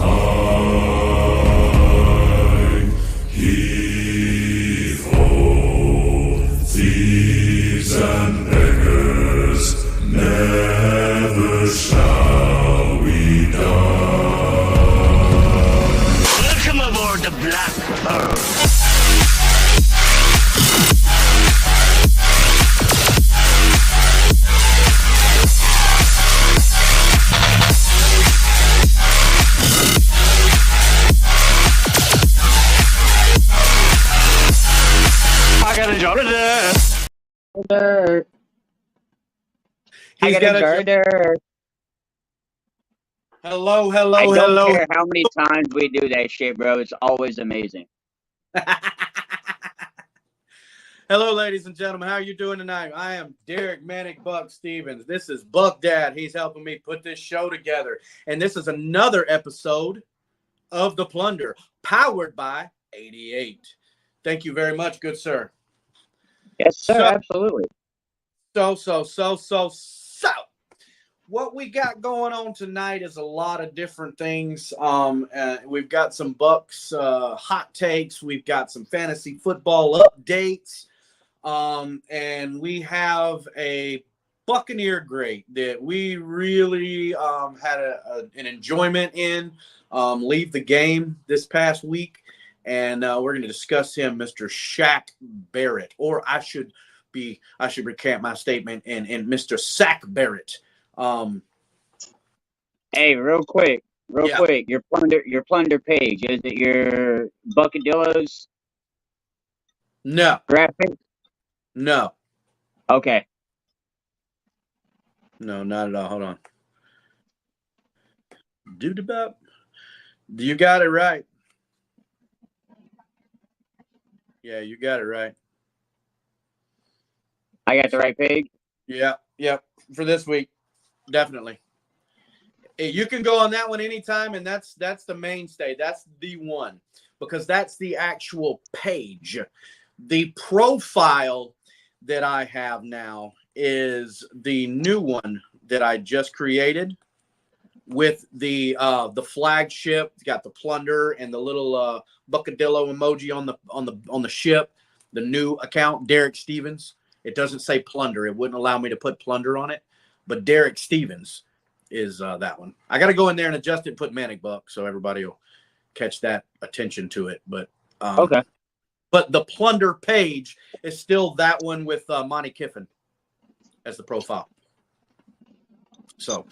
high. Heave-ho, thieves and beggars, never shall we die. Welcome aboard the Black Pearl. I got a Jordan. I got a Jordan. Hello. I don't care how many times we do that shit, bro. It's always amazing. Hello, ladies and gentlemen. How are you doing tonight? I am Derek Manic Buck Stevens. This is Buck Dad. He's helping me put this show together. And this is another episode of The Plunder, powered by 88. Thank you very much, good sir. Yes, sir. Absolutely. So. What we got going on tonight is a lot of different things. We've got some Bucks hot takes. We've got some fantasy football updates. And we have a Buccaneer great that we really had an enjoyment in leave the game this past week. And we're going to discuss him, Mr. Shaq Barrett, or I should recant my statement and Mr. Shaq Barrett. Hey, real quick, your plunder page, is it your Buckadillos No. graphic? No. Okay. No, not at all. Hold on. Doodabop. You got it right. Yeah, you got it right. I got the right page? Yeah. For this week. Definitely. You can go on that one anytime, and that's the mainstay. That's the one, because that's the actual page. The profile that I have now is the new one that I just created with the flagship. It's got the plunder and the little buckadillo emoji on the ship. The new account, Derek Stevens. It doesn't say plunder. It wouldn't allow me to put plunder on it. But Derek Stevens is that one. I got to go in there and adjust it and put Manic Buck so everybody will catch that attention to it. But okay. But the plunder page is still that one with Monty Kiffin as the profile. So,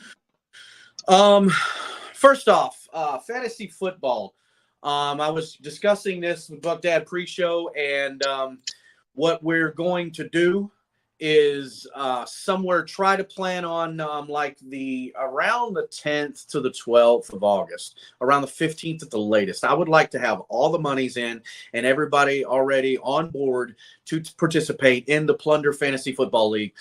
first off, fantasy football. I was discussing this with Buck Dad pre-show, and what we're going to do is somewhere try to plan on around the 10th to the 12th of August, around the 15th at the latest. I would like to have all the monies in and everybody already on board to participate in the Plunder Fantasy Football League.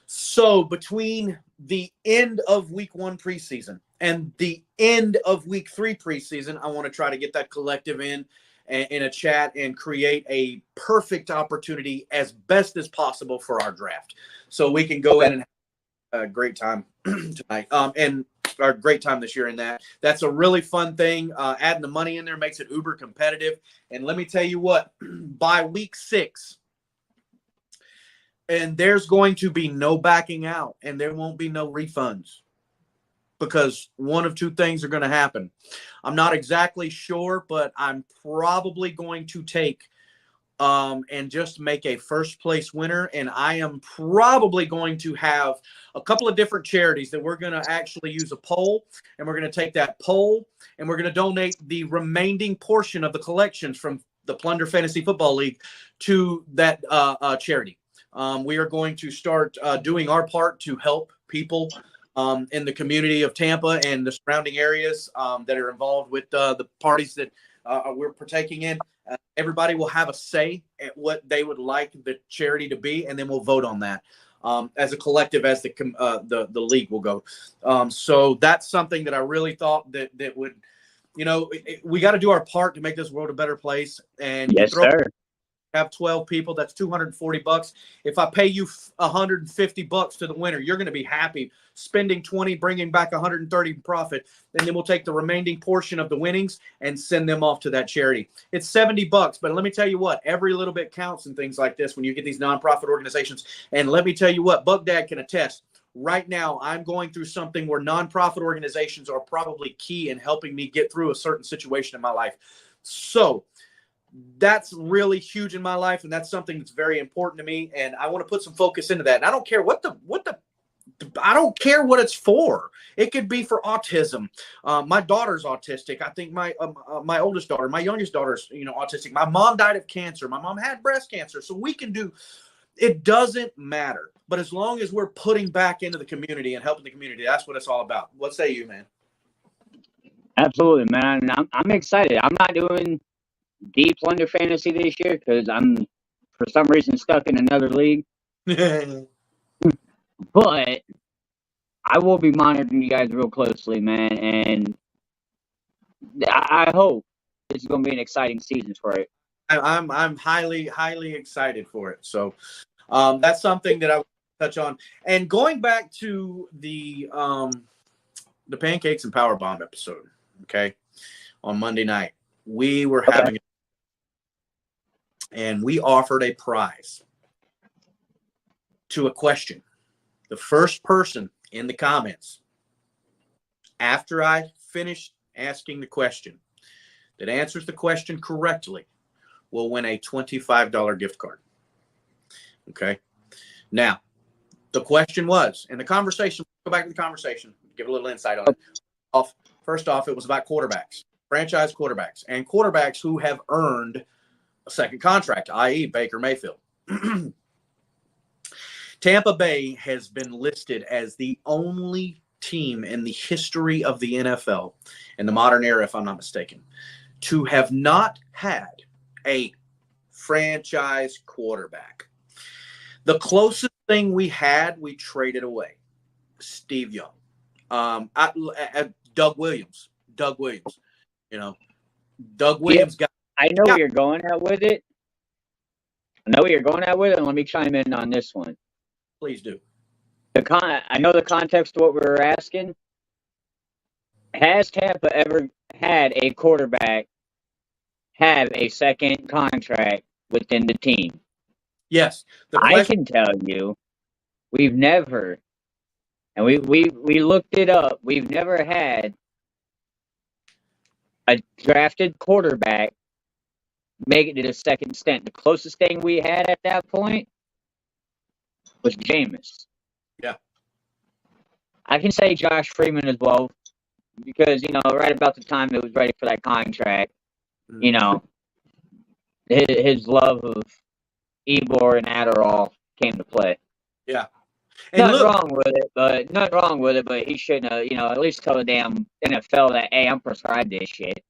So between the end of week 1 preseason and the end of week 3 preseason, I want to try to get that collective in a chat and create a perfect opportunity as best as possible for our draft. So we can go in and have a great time tonight. And our great time this year in that. That's a really fun thing. Adding the money in there makes it uber competitive. And let me tell you what, by week 6, and there's going to be no backing out and there won't be no refunds, because one of two things are going to happen. I'm not exactly sure, but I'm probably going to take and just make a first place winner. And I am probably going to have a couple of different charities that we're going to actually use a poll, and we're going to take that poll and we're going to donate the remaining portion of the collections from the Plunder Fantasy Football League to that charity. We are going to start doing our part to help people in the community of Tampa and the surrounding areas that are involved with the parties that we're partaking in. Everybody will have a say at what they would like the charity to be, and then we'll vote on that as a collective, as the league will go. So that's something that I really thought that would, we got to do our part to make this world a better place. And yes, sir. have 12 people, that's $240. If I pay you $150 to the winner, you're going to be happy. Spending 20, bringing back 130 in profit, and then we'll take the remaining portion of the winnings and send them off to that charity. It's $70, but let me tell you what, every little bit counts in things like this when you get these nonprofit organizations. And let me tell you what, Buck Dad can attest. Right now, I'm going through something where nonprofit organizations are probably key in helping me get through a certain situation in my life. So that's really huge in my life, and that's something that's very important to me. And I want to put some focus into that. And I don't care I don't care what it's for. It could be for autism. My daughter's autistic. I think my oldest daughter, my youngest daughter's, autistic. My mom died of cancer. My mom had breast cancer. So we can do. It doesn't matter. But as long as we're putting back into the community and helping the community, that's what it's all about. What say you, man? Absolutely, man. I'm excited. I'm not doing the Plunder Fantasy this year because I'm, for some reason, stuck in another league. But I will be monitoring you guys real closely, man. And I hope this is going to be an exciting season for it. I'm highly, highly excited for it. So that's something that I would touch on. And going back to the Pancakes and Power Bomb episode, okay, on Monday night, we were having and we offered a prize to a question. The first person in the comments, after I finished asking the question, that answers the question correctly will win a $25 gift card. Okay. Now, the question was, and the conversation, go back to the conversation, give a little insight on it. First off, it was about quarterbacks, franchise quarterbacks, and quarterbacks who have earned a second contract, i.e. Baker Mayfield. Tampa Bay has been listed as the only team in the history of the NFL, in the modern era, if I'm not mistaken, to have not had a franchise quarterback. The closest thing we had, we traded away. Steve Young. Doug Williams. Doug Williams. I know where you're going at with it. And let me chime in on this one. Please do. I know the context of what we were asking. Has Tampa ever had a quarterback have a second contract within the team? Yes. I can tell you, we've never, and we looked it up, we've never had a drafted quarterback make it to the second stint. The closest thing we had at that point was Jameis. Yeah. I can say Josh Freeman as well, because, right about the time it was ready for that contract, his love of Ebor and Adderall came to play. Yeah. Nothing wrong with it, but he shouldn't have, at least tell the damn NFL that, hey, I'm prescribed this shit.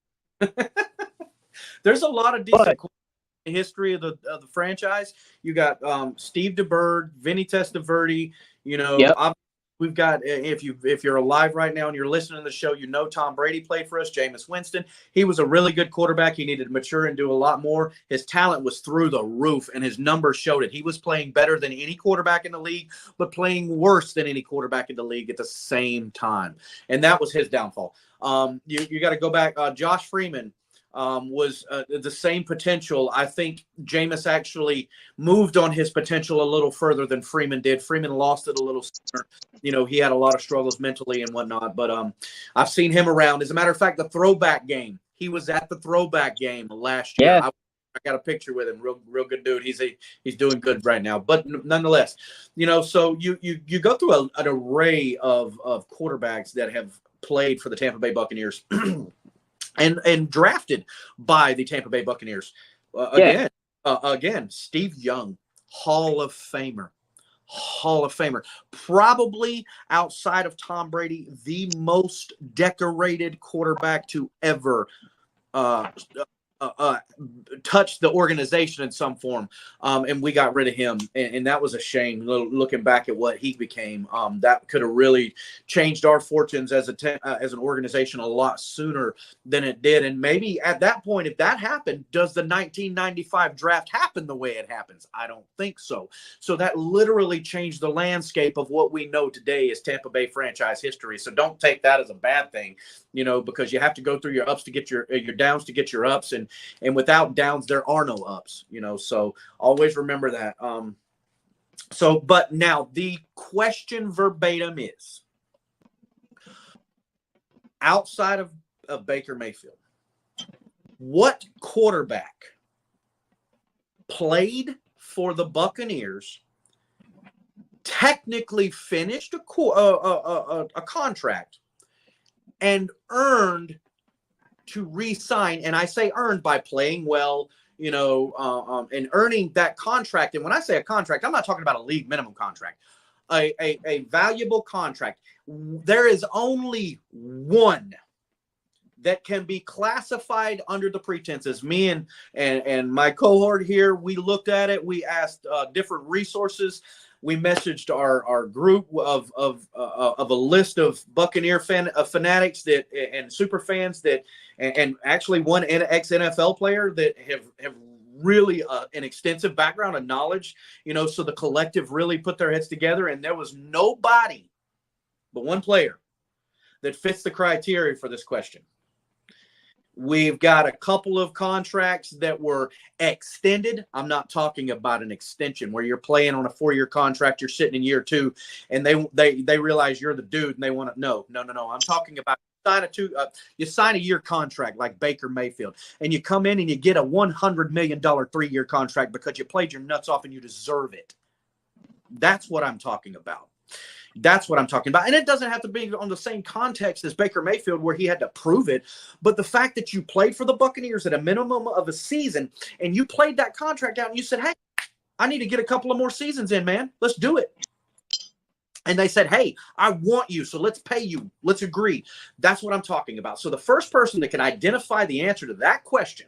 There's a lot of decent history of the franchise. You got Steve DeBerg, Vinny Testaverde. We've got, if you're alive right now and you're listening to the show, Tom Brady played for us. Jameis Winston. He was a really good quarterback. He needed to mature and do a lot more. His talent was through the roof, and his numbers showed it. He was playing better than any quarterback in the league, but playing worse than any quarterback in the league at the same time. And that was his downfall. You got to go back. Josh Freeman was the same potential. I think Jameis actually moved on his potential a little further than Freeman did. Freeman lost it a little sooner. He had a lot of struggles mentally and whatnot, but I've seen him around. As a matter of fact, the throwback game, he was at the throwback game last year. Yeah. I got a picture with him. Real good dude. He's doing good right now. But nonetheless, so you go through an array of quarterbacks that have played for the Tampa Bay Buccaneers. And drafted by the Tampa Bay Buccaneers. Again, Steve Young, Hall of Famer. Probably outside of Tom Brady, the most decorated quarterback to ever touched the organization in some form, and we got rid of him, and that was a shame. Looking back at what he became, that could have really changed our fortunes as as an organization a lot sooner than it did. And maybe at that point, if that happened, does the 1995 draft happen the way it happens? I don't think so. So that literally changed the landscape of what we know today as Tampa Bay franchise history. So don't take that as a bad thing, because you have to go through your ups to get your downs to get your ups, and without downs there are no ups, so always remember that. But now the question verbatim is, outside of Baker Mayfield, what quarterback played for the Buccaneers, technically finished a contract, and earned to re-sign? And I say earned by playing well, and earning that contract. And when I say a contract, I'm not talking about a league minimum contract, a valuable contract. There is only one that can be classified under the pretenses. Me and my cohort here, we looked at it. We asked different resources. We messaged our group of a list of Buccaneer fanatics and super fans and actually one ex-NFL player that have really an extensive background and knowledge, so the collective really put their heads together, and there was nobody but one player that fits the criteria for this question. We've got a couple of contracts that were extended. I'm not talking about an extension where you're playing on a 4-year contract, you're sitting in year 2, and they realize you're the dude and they want to. No. I'm talking about you sign a year contract like Baker Mayfield, and you come in and you get a $100 million 3-year contract because you played your nuts off and you deserve it. That's what I'm talking about. And it doesn't have to be on the same context as Baker Mayfield where he had to prove it. But the fact that you played for the Buccaneers at a minimum of a season and you played that contract out and you said, hey, I need to get a couple of more seasons in, man. Let's do it. And they said, hey, I want you, so let's pay you. Let's agree. That's what I'm talking about. So the first person that can identify the answer to that question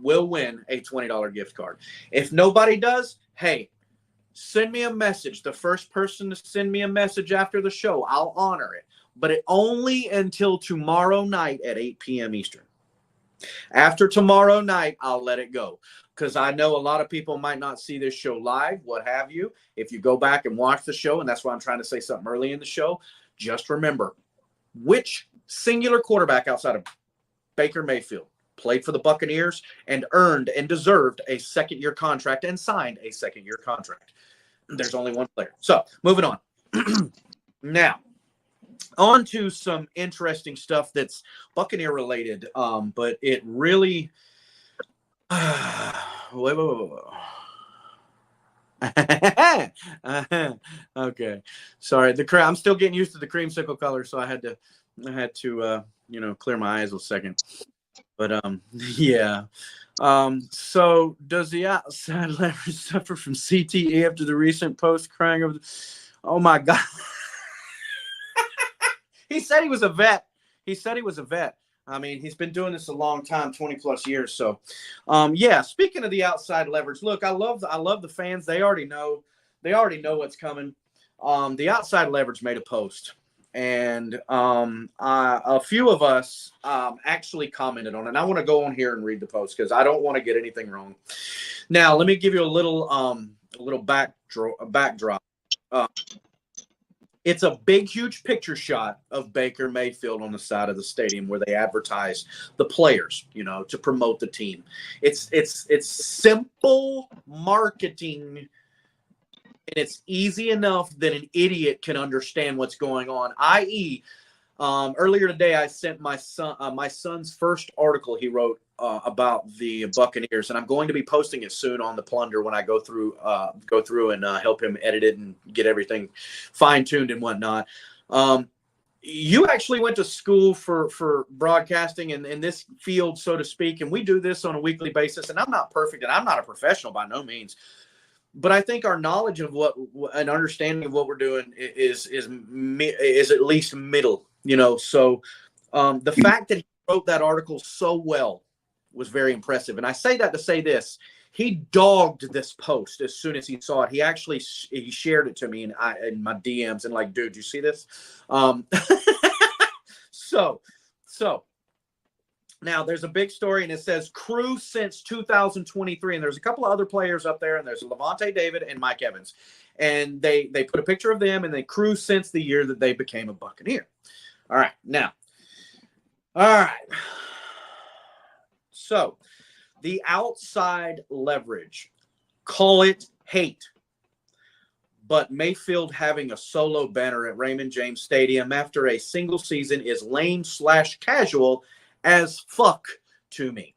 will win a $20 gift card. If nobody does, hey, send me a message. The first person to send me a message after the show, I'll honor it. But only until tomorrow night at 8 p.m. Eastern. After tomorrow night, I'll let it go. Because I know a lot of people might not see this show live, what have you. If you go back and watch the show, and that's why I'm trying to say something early in the show, just remember which singular quarterback outside of Baker Mayfield played for the Buccaneers and earned and deserved a second-year contract and signed a second-year contract. There's only one player. So, moving on. Now, on to some interesting stuff that's Buccaneer-related, but it really wait. Okay. Sorry. I'm still getting used to the creamsicle color, so I had to clear my eyes a second. But yeah. So does the outside leverage suffer from CTE after the recent post crying over oh my God. He said he was a vet. I mean, he's been doing this a long time, 20 plus years. So, yeah, speaking of the outside leverage, look, I love the fans. They already know what's coming. The outside leverage made a post, and a few of us actually commented on it. And I want to go on here and read the post because I don't want to get anything wrong. Now, let me give you a little backdrop. It's a big, huge picture shot of Baker Mayfield on the side of the stadium where they advertise the players, to promote the team. It's simple marketing, and it's easy enough that an idiot can understand what's going on. I.e., earlier today, I sent my son's first article he wrote about the Buccaneers, and I'm going to be posting it soon on the Plunder when I go through and help him edit it and get everything fine-tuned and whatnot. You actually went to school for broadcasting in this field, so to speak, and we do this on a weekly basis, and I'm not perfect, and I'm not a professional by no means. But I think our knowledge of an understanding of what we're doing is at least middle, So the fact that he wrote that article so well was very impressive. And I say that to say this. He dogged this post as soon as he saw it. He actually he shared it to me in my DMs and like, dude, you see this? So now there's a big story and it says crew since 2023. And there's a couple of other players up there and there's Levante David and Mike Evans. And they put a picture of them and they crew since the year that they became a Buccaneer. All right. Now, all right. So the outside leverage, call it hate, but Mayfield having a solo banner at Raymond James Stadium after a single season is lame/casual as fuck to me.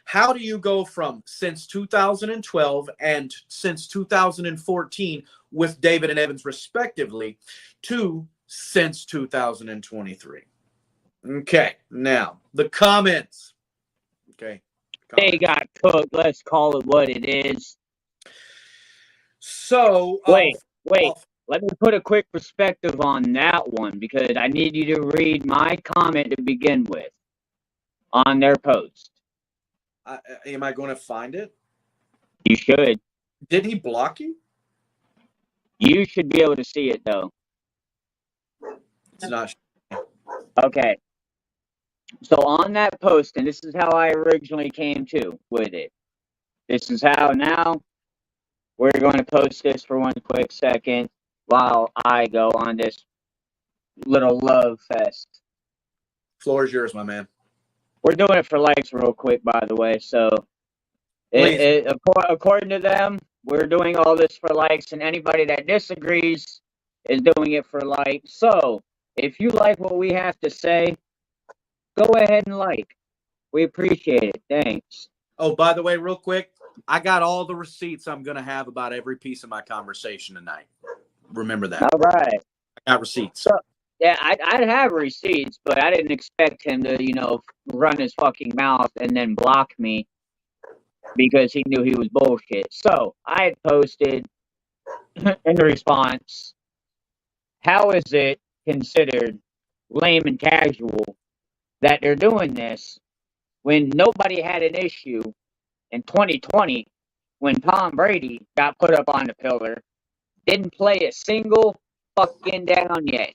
How do you go from since 2012 and since 2014 with David and Evans respectively to since 2023? Okay, now the comments. Okay. They got cooked. Let's call it what it is. So wait. Let me put a quick perspective on that one because I need you to read my comment to begin with on their post. Am I going to find it? You should. Did he block you? You should be able to see it though. It's not. Okay. So on that post, and this is how I originally came to with it. This is how now we're going to post this for one quick second while I go on this little love fest. Floor is yours, my man. We're doing it for likes real quick, by the way. So according to them, we're doing all this for likes, and anybody that disagrees is doing it for likes. So if you like what we have to say, go ahead and like. We appreciate it. Thanks. Oh, by the way, real quick, I got all the receipts I'm going to have about every piece of my conversation tonight. Remember that. All right. I got receipts. So, yeah, I'd have receipts, but I didn't expect him to, run his fucking mouth and then block me because he knew he was bullshit. So I had posted in response, how is it considered lame and casual that they're doing this when nobody had an issue in 2020 when Tom Brady got put up on the pillar, didn't play a single fucking down yet.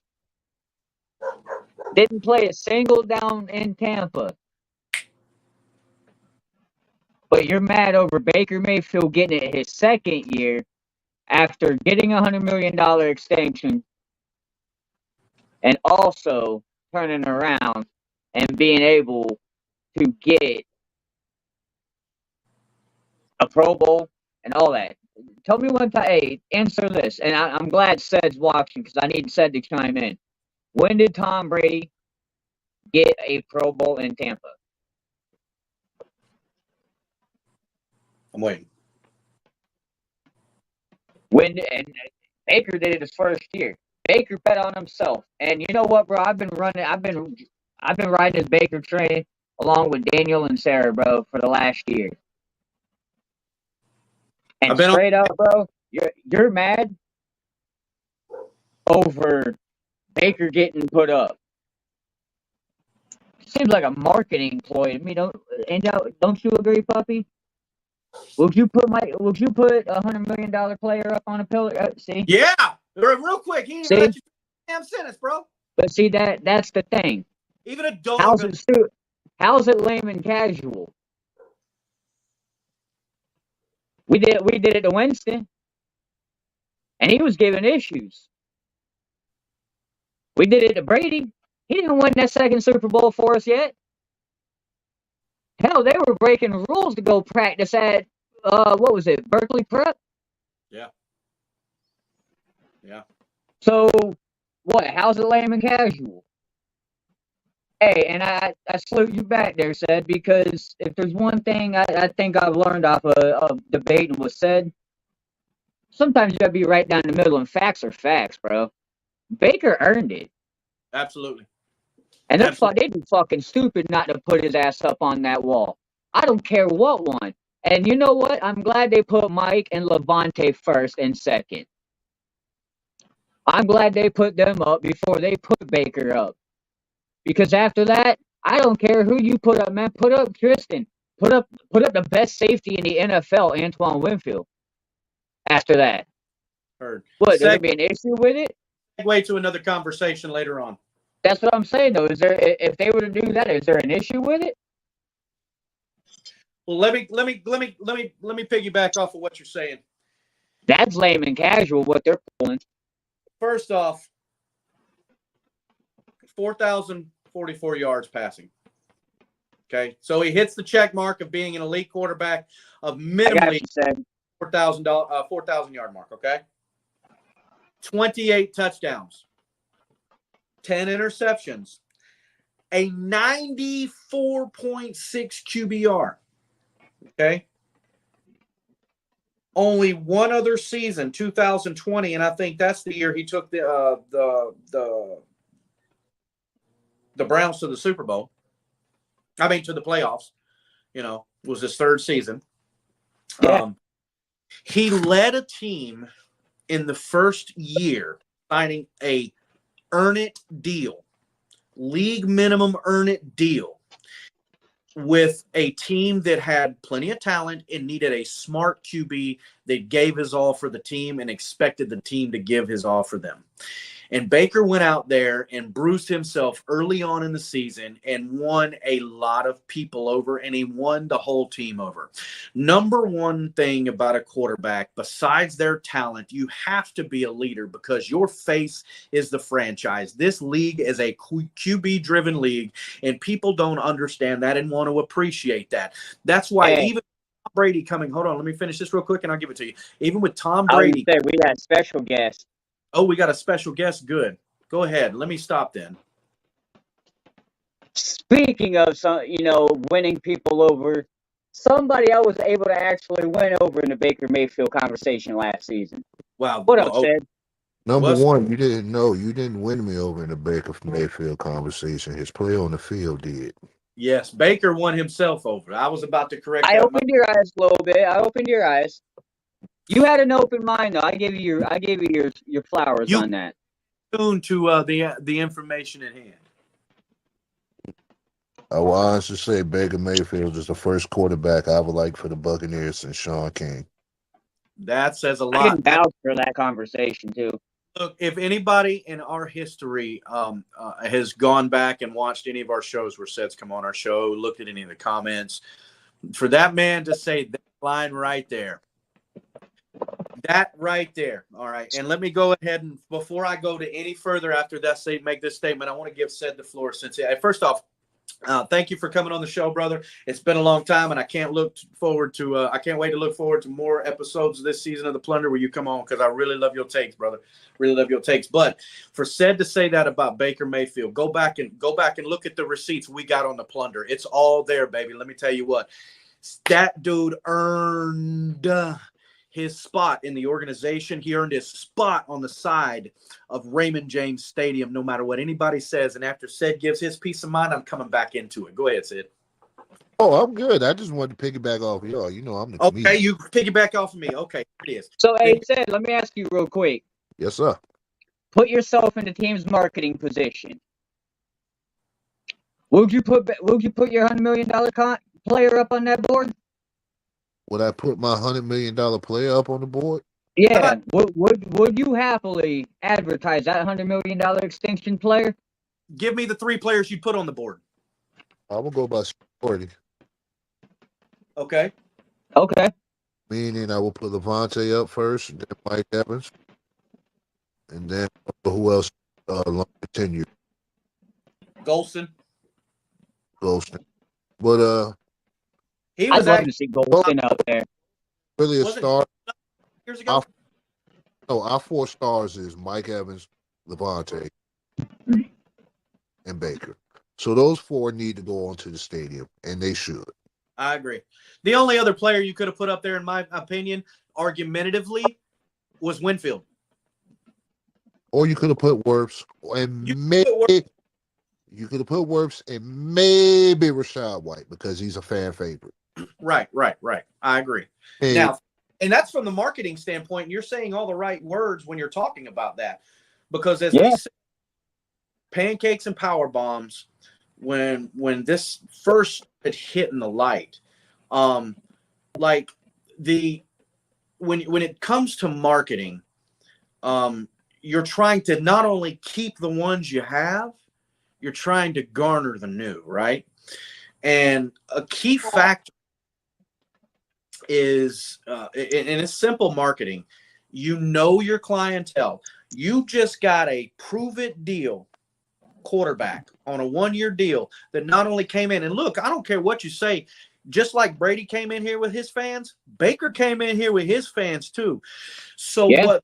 Didn't play a single down in Tampa. But you're mad over Baker Mayfield getting it his second year after getting a $100 million extension and also turning around and being able to get a Pro Bowl and all that. Tell me one time, hey, answer this. And I'm glad Sed's watching because I need Sed to chime in. When did Tom Brady get a Pro Bowl in Tampa? I'm waiting. And Baker did it his first year. Baker bet on himself. And you know what, bro? I've been riding this Baker train along with Daniel and Sarah, bro, for the last year. And straight up, bro, you're mad over Baker getting put up. Seems like a marketing ploy to me. Don't you agree, puppy? Would you put a $100 million player up on a pillar? See? Yeah, real quick. He didn't let you damn sentence, bro. But see that's the thing. Even a dog. How's it lame and casual? We did it to Winston, and he was giving issues. We did it to Brady. He didn't win that second Super Bowl for us yet. Hell, they were breaking rules to go practice at, what was it, Berkeley Prep? Yeah. Yeah. So, what? How's it lame and casual? Hey, and I salute you back there, Sed, because if there's one thing I think I've learned off of debating with Sed, sometimes you gotta be right down the middle, and facts are facts, bro. Baker earned it. Absolutely. And they'd be fucking stupid not to put his ass up on that wall. I don't care what one. And you know what? I'm glad they put Mike and Levante first and second. I'm glad they put them up before they put Baker up. Because after that, I don't care who you put up, man. Put up Tristan. put up the best safety in the NFL, Antoine Winfield. After that, Heard. what there be an issue with it? Segue to another conversation later on. That's what I'm saying, though. Is there, if they were to do that, is there an issue with it? Well, let me piggyback off of what you're saying. That's lame and casual what they're pulling. First off, 4,044 yards passing. Okay, so he hits the check mark of being an elite quarterback of minimally 4,000 yard mark. Okay, 28 touchdowns, 10 interceptions, a 94.6 QBR. Okay. Only one other season, 2020, and I think that's the year he took the Browns to the Super Bowl. I mean, to the playoffs. You know, was his third season. Yeah. He led a team in the first year signing a earn it deal, league minimum earn it deal, with a team that had plenty of talent and needed a smart QB that gave his all for the team and expected the team to give his all for them. And Baker went out there and bruised himself early on in the season and won a lot of people over, and he won the whole team over. Number one thing about a quarterback, besides their talent, you have to be a leader because your face is the franchise. This league is a QB-driven league, and people don't understand that and want to appreciate that. That's why even Tom Brady coming – hold on, let me finish this real quick, and I'll give it to you. Even with Tom Brady – we got special guests. Oh, we got a special guest. Good. Go ahead. Let me stop then. Speaking of winning people over, somebody I was able to actually win over in the Baker Mayfield conversation last season. Wow. What up, Sid? Number one, you didn't win me over in the Baker Mayfield conversation. His play on the field did. Yes, Baker won himself over. I was about to correct that. I opened your eyes a little bit. You had an open mind, though. I gave you your flowers on that. Tuned to the information at hand. I will honestly say Baker Mayfield is the first quarterback I would like for the Buccaneers since Sean King. That says a lot. I can vouch for that conversation too. Look, if anybody in our history has gone back and watched any of our shows where Seth's come on our show, looked at any of the comments, for that man to say that line right there. That right there. All right. And let me go ahead and before I go to any further after that, make this statement, I want to give Seth the floor. First off, thank you for coming on the show, brother. It's been a long time, and I can't wait to look forward to more episodes this season of the Plunder where you come on because I really love your takes, brother. Really love your takes. But for Seth to say that about Baker Mayfield, go back and look at the receipts we got on the Plunder. It's all there, baby. Let me tell you what. That dude earned his spot in the organization. He earned his spot on the side of Raymond James Stadium, no matter what anybody says. And after Sid gives his peace of mind, I'm coming back into it. Go ahead, Sid. Oh, I'm good. I just wanted to piggyback off of y'all. You know, I'm the comedian. Okay, you piggyback off of me. Okay, here it is. So, hey, Sid, let me ask you real quick. Yes, sir. Put yourself in the team's marketing position. Would you put your $100 million player up on that board? Would I put my $100 million player up on the board? Yeah. Would you happily advertise that $100 million extinction player? Give me the three players you put on the board. I will go by seniority. Okay. Meaning I will put Levante up first, and then Mike Evans, and then who else? Long tenure. Golston. But I'd love to see Golston out there. Really a star. Years ago? Our 4 stars is Mike Evans, Levante, and Baker. So those 4 need to go onto the stadium, and they should. I agree. The only other player you could have put up there, in my opinion, argumentatively, was Winfield. Or you could have put Wirfs, and you could have put Wirfs and maybe Rashad White because he's a fan favorite. Right. I agree. Now, and that's from the marketing standpoint. You're saying all the right words when you're talking about that, because as we say, pancakes and power bombs, when this first started hitting the light, Like when it comes to marketing, you're trying to not only keep the ones you have, you're trying to garner the new, right? And a key factor is, and it's simple marketing. You know your clientele. You just got a prove it deal quarterback on a 1-year deal that not only came in, and look, I don't care what you say, just like Brady came in here with his fans, Baker came in here with his fans too. So what,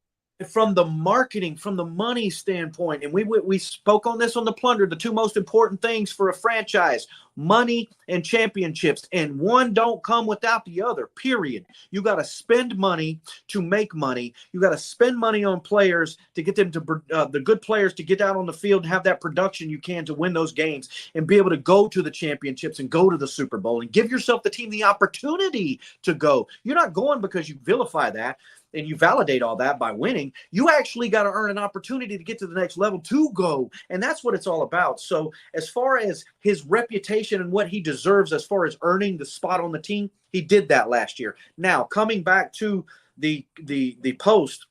from the marketing, from the money standpoint, and we spoke on this on the Plunder, the two most important things for a franchise, money and championships, and one don't come without the other, period. You got to spend money to make money. You got to spend money on players to get them to the good players to get out on the field and have that production you can to win those games and be able to go to the championships and go to the Super Bowl and give yourself, the team, the opportunity to go. You're not going because you vilify that and you validate all that by winning. You actually got to earn an opportunity to get to the next level to go. And that's what it's all about. So as far as his reputation and what he deserves as far as earning the spot on the team, he did that last year. Now, coming back to the post,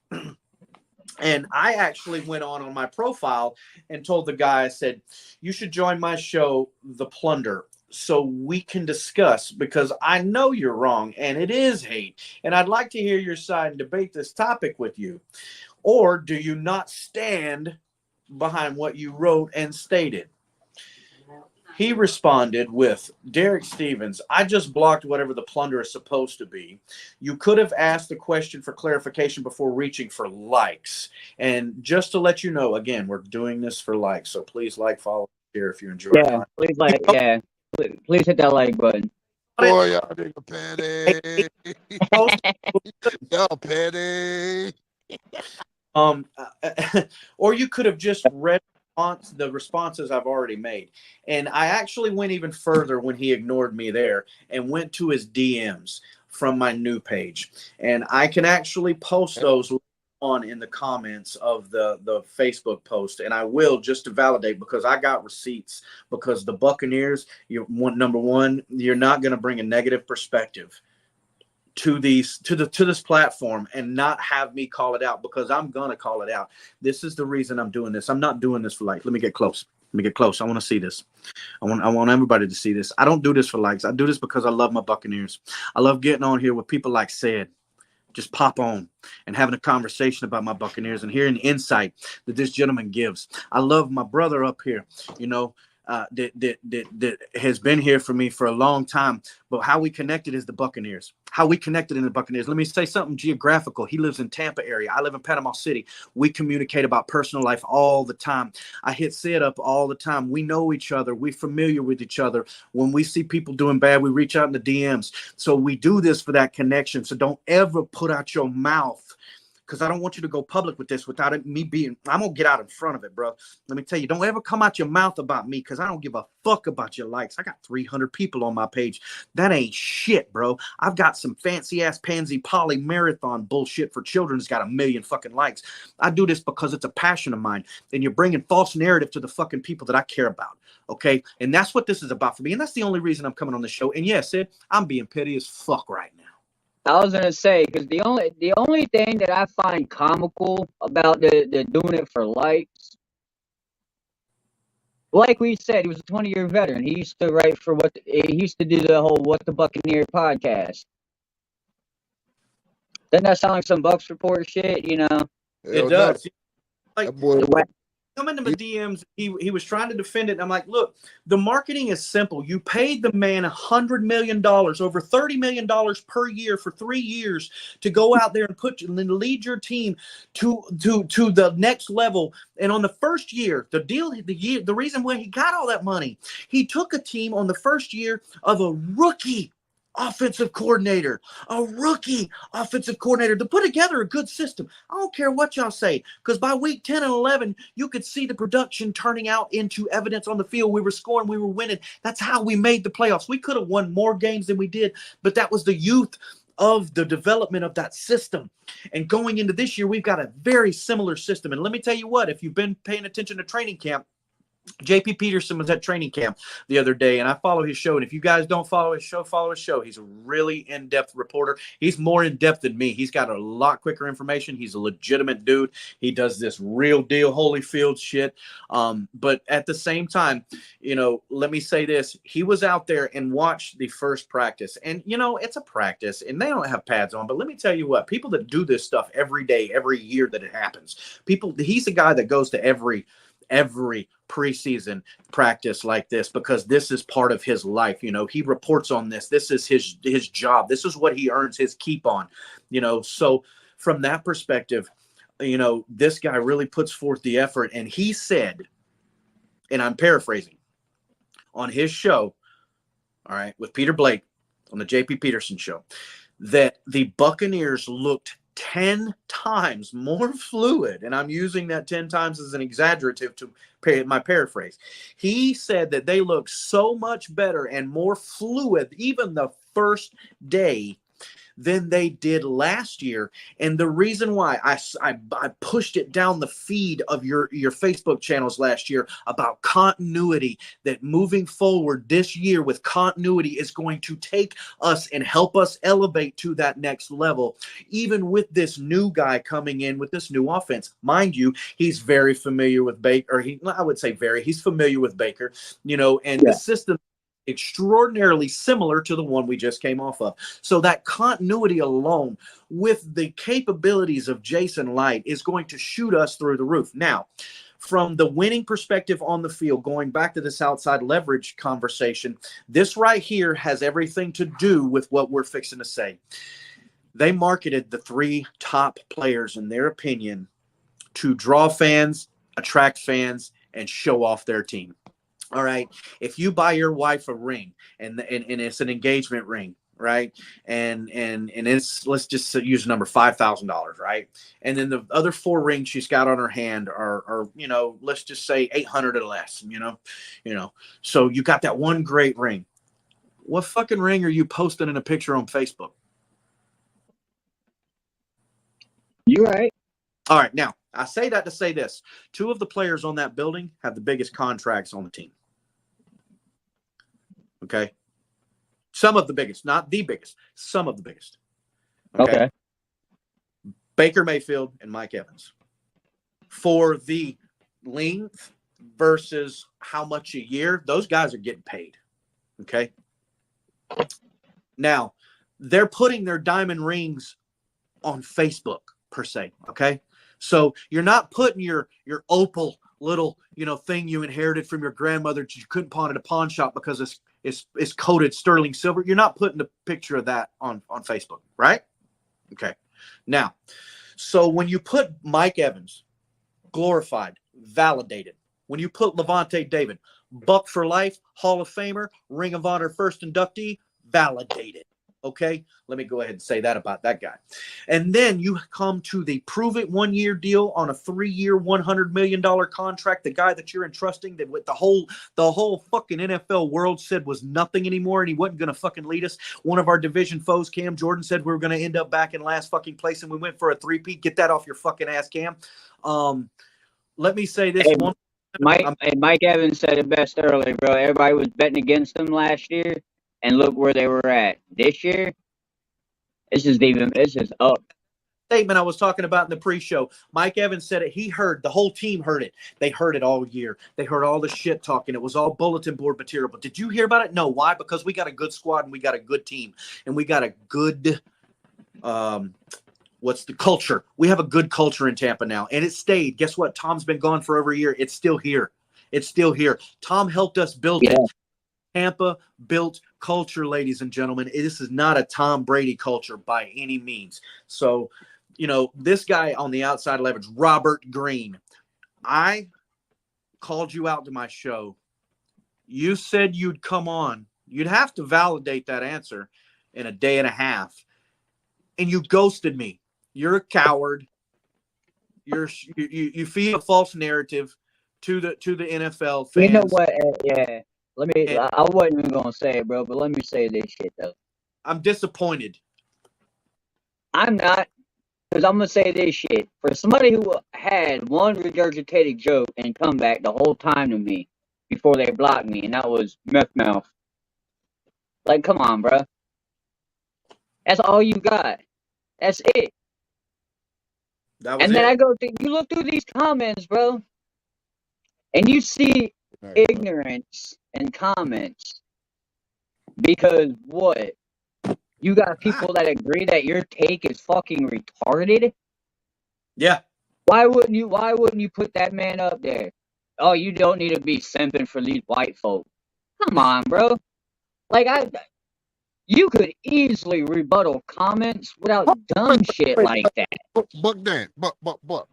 and I actually went on my profile and told the guy, I said, you should join my show, The Plunder, so we can discuss, because I know you're wrong and it is hate. And I'd like to hear your side and debate this topic with you. Or do you not stand behind what you wrote and stated? He responded with, Derek Stevens, I just blocked whatever the Plunder is supposed to be. You could have asked the question for clarification before reaching for likes. And just to let you know, again, we're doing this for likes. So please like, follow, share if you enjoy. Yeah, please like, yeah. Please hit that like button. Boy, y'all nigga petty. Y'all petty. Or you could have just read the responses I've already made. And I actually went even further when he ignored me there and went to his DMs from my new page. And I can actually post those on in the comments of the Facebook post, and I will, just to validate, because I got receipts, because the Buccaneers, number one, you're not going to bring a negative perspective to this platform and not have me call it out, because I'm going to call it out. This is the reason I'm doing this. I'm not doing this for likes. Let me get close. I want to see this. I want everybody to see this. I don't do this for likes. I do this because I love my Buccaneers. I love getting on here with people like Sid. Just pop on and having a conversation about my Buccaneers and hearing the insight that this gentleman gives. I love my brother up here, that has been here for me for a long time. But how we connected is the Buccaneers. How we connected in the Buccaneers. Let me say something geographical. He lives in Tampa area. I live in Panama City. We communicate about personal life all the time. I hit Sid up all the time. We know each other. We're familiar with each other. When we see people doing bad, we reach out in the DMs. So we do this for that connection. So don't ever put out your mouth, because I don't want you to go public with this without me being, I'm going to get out in front of it, bro. Let me tell you, don't ever come out your mouth about me, because I don't give a fuck about your likes. I got 300 people on my page. That ain't shit, bro. I've got some fancy-ass pansy poly marathon bullshit for children that's got 1 million fucking likes. I do this because it's a passion of mine, and you're bringing false narrative to the fucking people that I care about, okay? And that's what this is about for me, and that's the only reason I'm coming on the show. And yes, Sid, I'm being petty as fuck right now. I was gonna say, because the only thing that I find comical about the doing it for likes, like we said, he was a 20-year veteran. He used to write for he used to do the whole What the Buccaneer podcast. Doesn't that sound like some Bucs report shit? It does. Like, boy, coming to my DMs, he was trying to defend it. And I'm like, look, the marketing is simple. You paid the man $100 million, over $30 million per year for 3 years, to go out there and lead your team to the next level. And on the first year, the reason why he got all that money, he took a team on the first year of a rookie offensive coordinator to put together a good system. I don't care what y'all say, because by week 10 and 11, you could see the production turning out into evidence on the field. We were scoring, we were winning. That's how we made the playoffs. We could have won more games than we did, but that was the youth of the development of that system. And going into this year, we've got a very similar system. And let me tell you what, if you've been paying attention to training camp, JP Peterson was at training camp the other day, and I follow his show. And if you guys don't follow his show, follow his show. He's a really in-depth reporter. He's more in-depth than me. He's got a lot quicker information. He's a legitimate dude. He does this real deal Holyfield shit. But at the same time, let me say this. He was out there and watched the first practice. And, it's a practice, and they don't have pads on. But let me tell you what, people that do this stuff every day, every year that it happens, he's a guy that goes to every preseason practice like this because this is part of his life. He reports on this. This is his job. This is what he earns his keep on, so from that perspective, this guy really puts forth the effort. And he said, and I'm paraphrasing, on his show, all right, with Peter Blake on the JP Peterson show, that the Buccaneers looked 10 times more fluid, and I'm using that 10 times as an exaggerative to my paraphrase. He said that they looked so much better and more fluid even the first day than they did last year. And the reason why I pushed it down the feed of your Facebook channels last year about continuity, that moving forward this year with continuity is going to take us and help us elevate to that next level, even with this new guy coming in with this new offense. Mind you, he's very familiar with Baker. He's familiar with Baker, and the system extraordinarily similar to the one we just came off of. So that continuity alone with the capabilities of Jason Light is going to shoot us through the roof. Now, from the winning perspective on the field, going back to this outside leverage conversation, this right here has everything to do with what we're fixing to say. They marketed the 3 top players, in their opinion, to draw fans, attract fans, and show off their team. All right. If you buy your wife a ring and it's an engagement ring, right? And it's, let's just use number $5,000, right? And then the other 4 rings she's got on her hand are let's just say 800 or less, So you got that one great ring. What fucking ring are you posting in a picture on Facebook? You're right. All right. Now, I say that to say this. 2 of the players on that building have the biggest contracts on the team. Okay. Some of the biggest, not the biggest, some of the biggest. Okay. Baker Mayfield and Mike Evans. For the length versus how much a year, those guys are getting paid. Okay. Now, they're putting their diamond rings on Facebook per se. Okay. So you're not putting your opal little, thing you inherited from your grandmother that you couldn't pawn at a pawn shop because it's coated sterling silver. You're not putting a picture of that on Facebook, right? Okay. Now, so when you put Mike Evans, glorified, validated, when you put Levante David, Buck for life, Hall of Famer, Ring of Honor first inductee, validated. Okay, let me go ahead and say that about that guy. And then you come to the prove it 1-year deal on a 3-year, $100 million contract. The guy that you're entrusting that with the whole fucking NFL world said was nothing anymore, and he wasn't going to fucking lead us. One of our division foes, Cam Jordan, said we were going to end up back in last fucking place, and we went for a 3-peat. Get that off your fucking ass, Cam. Let me say this. Mike Evans said it best earlier, bro. Everybody was betting against him last year. And look where they were at this year. This is up. Statement I was talking about in the pre-show. Mike Evans said it. He heard, the whole team heard it. They heard it all year. They heard all the shit talking. It was all bulletin board material. But did you hear about it? No. Why? Because we got a good squad and we got a good team and we got a good, what's the culture? We have a good culture in Tampa now, and it stayed. Guess what? Tom's been gone for over a year. It's still here. It's still here. Tom helped us build it. Tampa built culture, ladies and gentlemen. This is not a Tom Brady culture by any means. So, this guy on the outside leverage, Robert Green, I called you out to my show. You said you'd come on. You'd have to validate that answer in a day and a half. And you ghosted me. You're a coward. You feed a false narrative to the NFL fans. You know what? Yeah. I wasn't even gonna say it, bro, but let me say this shit though. I'm disappointed. I'm not. Because I'm gonna say this shit for somebody who had one regurgitated joke and come back the whole time to me before they blocked me, and that was meth mouth. Like, come on, bro. That's all you got. That's it. That was And then it. I go, you look through these comments, bro, and you see ignorance in comments. Because what? You got people that agree that your take is fucking retarded? Yeah. Why wouldn't you put that man up there? Oh, you don't need to be simping for these white folk. Come on, bro. Like you could easily rebuttal comments without dumb shit like that. But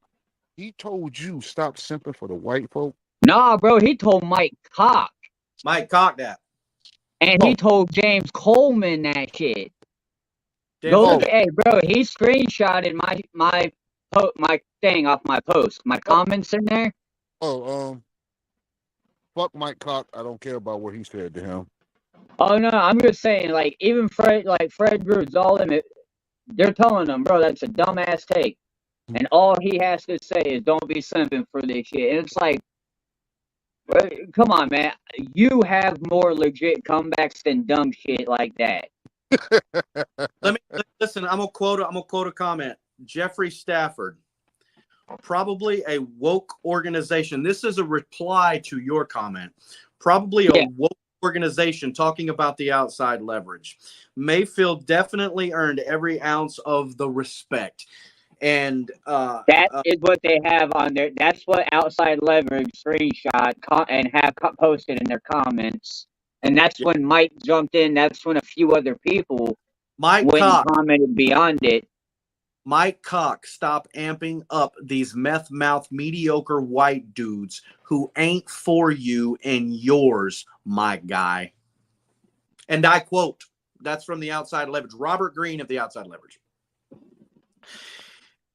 he told you stop simping for the white folk. Nah, bro, he told Mike Cock. Mike Cock that. And he told James Coleman that shit. Go look at, hey, bro, he screenshotted my thing off my post, my comments in there. Fuck Mike Cock. I don't care about what he said to him. Oh no, I'm just saying, like, even Fred Roots, all them, they're telling him, bro, that's a dumbass take. And all he has to say is don't be simping for this shit. And it's like, bro, come on, man. You have more legit comebacks than dumb shit like that. Listen. I'm gonna quote a comment. Jeffrey Stafford, probably a woke organization. This is a reply to your comment. Probably a woke organization talking about the outside leverage. Mayfield definitely earned every ounce of the respect. And that is what they have on there. That's what outside leverage screenshot and have posted in their comments. And that's when Mike jumped in. That's when a few other people commented beyond it. Mike Cock, stop amping up these meth mouth mediocre white dudes who ain't for you and yours, my guy. And I quote, that's from the outside leverage. Robert Greene of the outside leverage.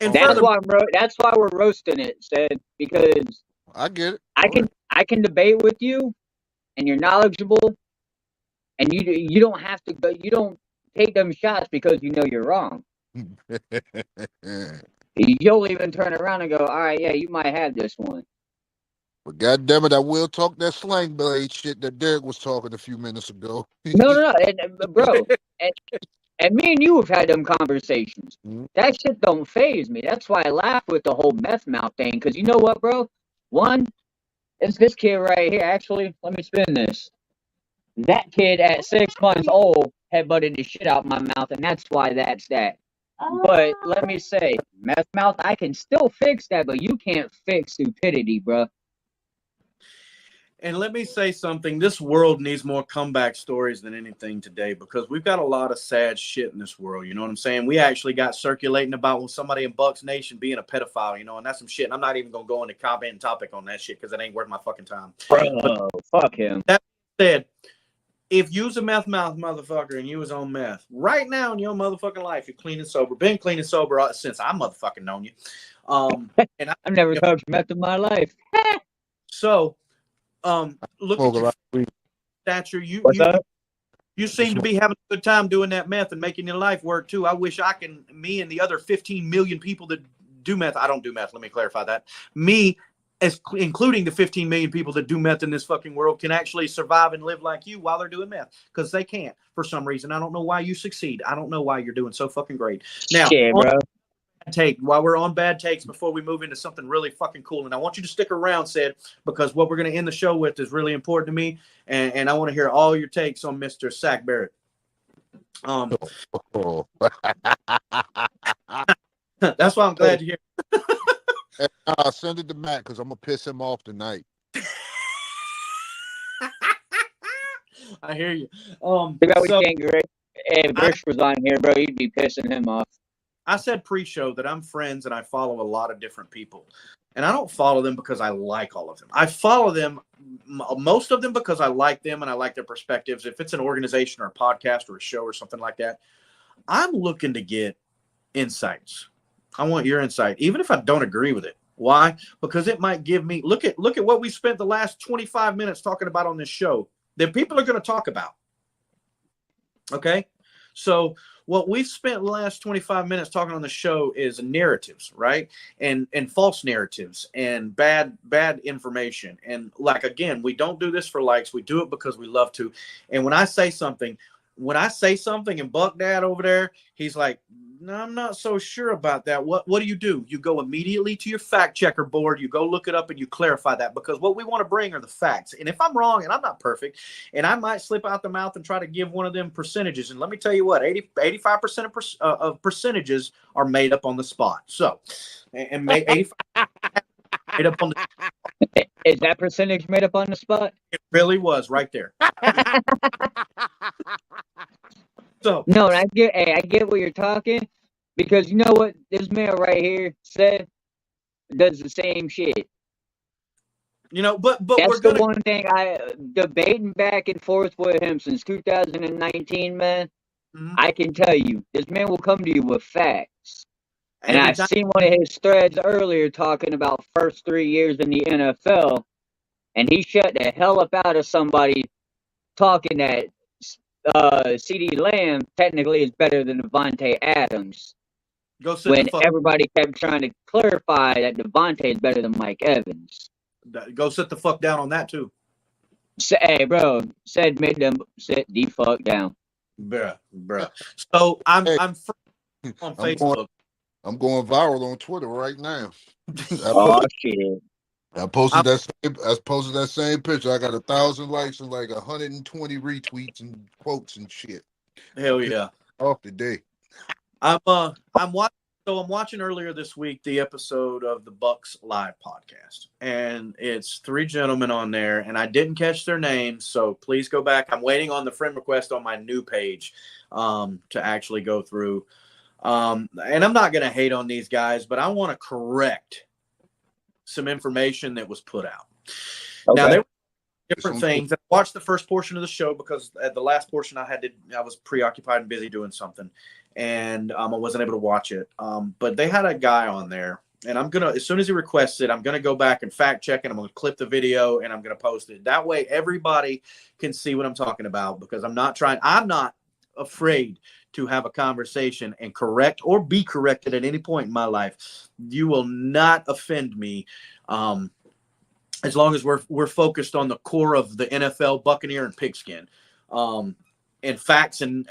And that's why we're roasting it, Sid, because I get it. I can debate with you, and you're knowledgeable, and you don't have to go. You don't take them shots because you know you're wrong. You'll even turn around and go, all right, yeah, you might have this one. But goddamn it, I will talk that slang blade shit that Derek was talking a few minutes ago. No, bro. And me and you have had them conversations. That shit don't faze me. That's why I laugh with the whole meth mouth thing. Because you know what, bro? One, it's this kid right here. Actually, let me spin this. That kid at 6 months old headbutted the shit out my mouth, and that's why that's that. But let me say, meth mouth, I can still fix that, but you can't fix stupidity, bro. And let me say something. This world needs more comeback stories than anything today because we've got a lot of sad shit in this world. You know what I'm saying? We actually got circulating about somebody in Bucs Nation being a pedophile, you know, and that's some shit. And I'm not even going to go into comment topic on that shit because it ain't worth my fucking time. Bro, fuck him. That said, if you's a meth mouth motherfucker and you was on meth right now in your motherfucking life, you're clean and sober, been clean and sober since I motherfucking known you. And I've never touched meth in my life. So, look at your stature. You seem to be having a good time doing that meth and making your life work too. I wish me and the other 15 million people that do meth. I don't do meth. Let me clarify that. Me, including the 15 million people that do meth in this fucking world, can actually survive and live like you while they're doing meth because they can't for some reason. I don't know why you succeed. I don't know why you're doing so fucking great. Now, bro. While we're on bad takes before we move into something really fucking cool, and I want you to stick around, Sid, because what we're going to end the show with is really important to me, and I want to hear all your takes on Mr. Shaq Barrett. That's why I'm glad to hear. I'll send it to Matt because I'm gonna piss him off tonight. I hear you. If Grish was on here, bro, you'd be pissing him off. I said pre-show that I'm friends and I follow a lot of different people. And I don't follow them because I like all of them. I follow them, most of them, because I like them and I like their perspectives. If it's an organization or a podcast or a show or something like that, I'm looking to get insights. I want your insight, even if I don't agree with it. Why? Because it might give me, look at what we spent the last 25 minutes talking about on this show that people are going to talk about. Okay? So what we've spent the last 25 minutes talking on the show is narratives, right? And false narratives and bad information. And like, again, we don't do this for likes. We do it because we love to. And when I say something and Buck Dad over there, he's like, no, I'm not so sure about that. What do? You go immediately to your fact checker board, you go look it up, and you clarify that, because what we want to bring are the facts. And if I'm wrong, and I'm not perfect, and I might slip out the mouth and try to give one of them percentages, and let me tell you what, 85% of percentages are made up on the spot. So, and 85 made up on the Is that percentage made up on the spot? It really was right there. So no, I get what you're talking, because you know what this man right here said does the same shit. But that's we're gonna... the one thing I debating back and forth with him since 2019, man. Mm-hmm. I can tell you, this man will come to you with facts. And I've seen one of his threads earlier talking about first 3 years in the NFL, and he shut the hell up out of somebody talking that CeeDee Lamb technically is better than Devontae Adams. When everybody kept trying to clarify that Devontae is better than Mike Evans. Go sit the fuck down on that too. Hey, bro, make them sit the fuck down. Bruh. So I'm on Facebook. I'm going viral on Twitter right now. Shit. I posted that same picture. I got 1,000 likes and like 120 retweets and quotes and shit. Hell yeah! Off the day. I'm watching earlier this week the episode of the Bucs Live podcast, and it's 3 gentlemen on there, and I didn't catch their names, so please go back. I'm waiting on the friend request on my new page to actually go through. And I'm not going to hate on these guys, but I want to correct some information that was put out. Okay. Now, there were different things. I watched the first portion of the show because at the last portion I was preoccupied and busy doing something, and I wasn't able to watch it. But they had a guy on there, and I'm going to, as soon as he requests it, I'm going to go back and fact check it. I'm going to clip the video and I'm going to post it. That way everybody can see what I'm talking about, because I'm not afraid to have a conversation and correct or be corrected at any point in my life. You will not offend me, as long as we're focused on the core of the NFL, Buccaneer and Pigskin, and facts and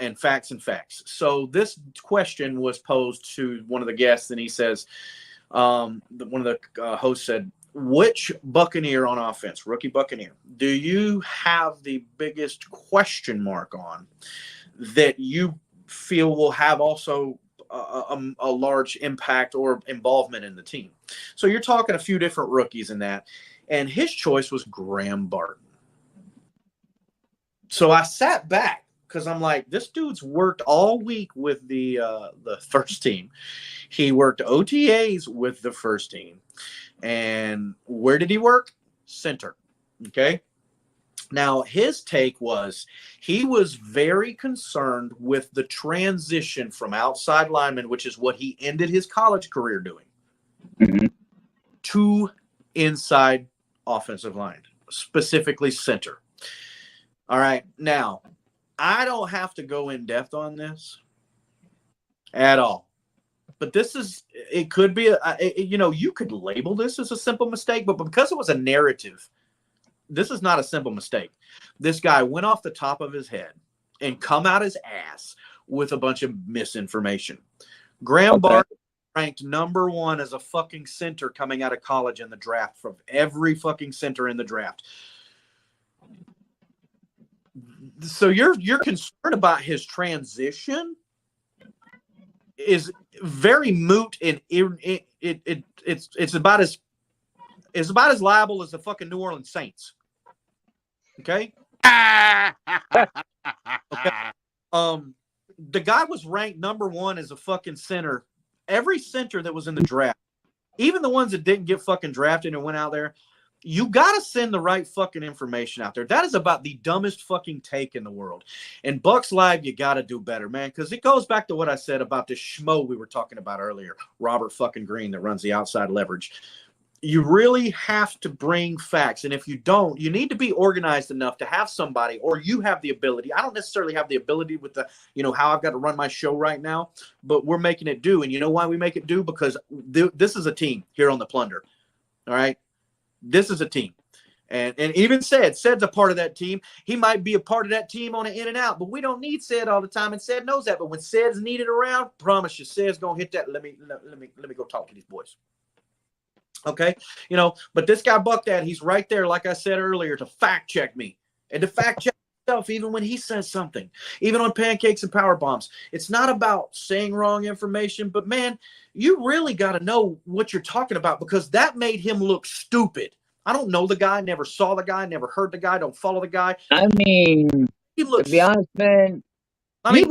facts. So this question was posed to one of the guests, and he says, one of the hosts said, which Buccaneer on offense, rookie Buccaneer, do you have the biggest question mark on that you feel will have also a large impact or involvement in the team? So you're talking a few different rookies in that, and his choice was Graham Barton. So I sat back because I'm like, this dude's worked all week with the first team. He worked OTAs with the first team, and where did he work? Center. Okay. Now, his take was he was very concerned with the transition from outside lineman, which is what he ended his college career doing, mm-hmm. to inside offensive line, specifically center. All right. Now, I don't have to go in depth on this at all. But it could be, you could label this as a simple mistake, but because it was a narrative, this is not a simple mistake. This guy went off the top of his head and come out his ass with a bunch of misinformation. Graham Barton ranked number 1 as a fucking center coming out of college in the draft from every fucking center in the draft. So you're concerned about his transition is very moot, and it's about as liable as the fucking New Orleans Saints. Okay. Okay. The guy was ranked number 1 as a fucking center. Every center that was in the draft, even the ones that didn't get fucking drafted and went out there, you got to send the right fucking information out there. That is about the dumbest fucking take in the world. And Bucs Live, you got to do better, man, because it goes back to what I said about this schmo we were talking about earlier, Robert fucking Green, that runs the outside leverage. you really have to bring facts. And if you don't, you need to be organized enough to have somebody, or you have the ability. I don't necessarily have the ability with the, how I've got to run my show right now, but we're making it do. And you know why we make it do? Because this is a team here on the Plunder. All right. This is a team. And even Sed's a part of that team. He might be a part of that team on an in and out, but we don't need Sed all the time, and Sed knows that. But when Sed's needed around, promise you, Sed's gonna hit that. Let me go talk to these boys. Okay, but this guy Buck Dad, he's right there, like I said earlier, to fact check me and to fact check himself, even when he says something, even on pancakes and power bombs. It's not about saying wrong information, but man, you really got to know what you're talking about, because that made him look stupid. I don't know the guy, never saw the guy, never heard the guy, don't follow the guy. I mean, He looks, to be honest, man, you